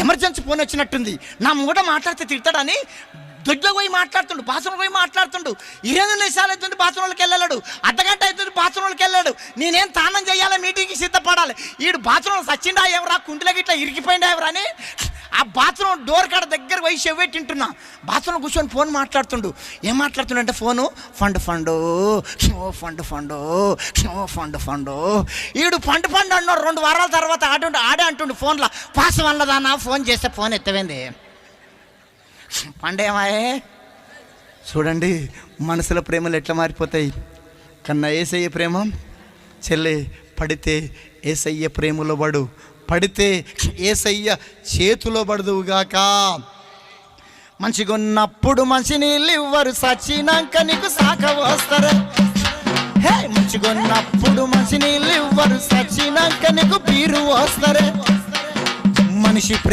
Emergency phone వచ్చినట్టుంది, నా మూట మాట్లాడితే తిడతాడని దొడ్లో పోయి మాట్లాడుతుండు, బాత్రూంలో పోయి మాట్లాడుతుండు. 20 నిమిషాలు అవుతుంది బాత్రూంలోకి వెళ్ళాడు, అర్ధగంట అవుతుంది బాత్రూంలోకి వెళ్ళాడు. నేనేం తానం చేయాలి, మీటింగ్కి సిద్ధపడాలి. ఈడు బాత్రూంలో సచ్చిండా ఎవరా, కుంటిలోకి ఇట్లా ఇరికిపోయిందా ఎవరా అని ఆ బాత్రూమ్ డోర్ కాడ దగ్గర పోయి చెవ్వెట్టింటున్నా. బాత్రూంలో కూర్చొని ఫోన్ మాట్లాడుతుండు. ఏం మాట్లాడుతుండంటే ఫోను ఫండ్ ఫండు ఓ ఫండ్ ఫండు ఓ ఫండ్ ఫండు. ఈడు ఫండ్ ఫండ్ అన్నాడు. 2 వారాల తర్వాత ఆడే అంటుండు ఫోన్లో, పాస్ వల్లదానా ఫోన్ చేస్తే ఫోన్ ఎత్తవేంది పండేమాయే. చూడండి మనసుల ప్రేమలు ఎట్లా మారిపోతాయి. కన్నా ఏసయ్య ప్రేమ చెల్లె, పడితే ఏసయ్య ప్రేమలో పడు, పడితే ఏసయ్య చేతిలో పడదువుగాక. మంచిగున్నప్పుడు మంచి నీళ్ళు ఇవ్వరు, సచ్చినాక నీకు సాక వస్తారు. హే మంచిగున్నప్పుడు మంచి నీళ్ళు ఇవ్వరు, సచ్చినాక నీకు బీరు వస్తారు. మనిషి ప్రేమ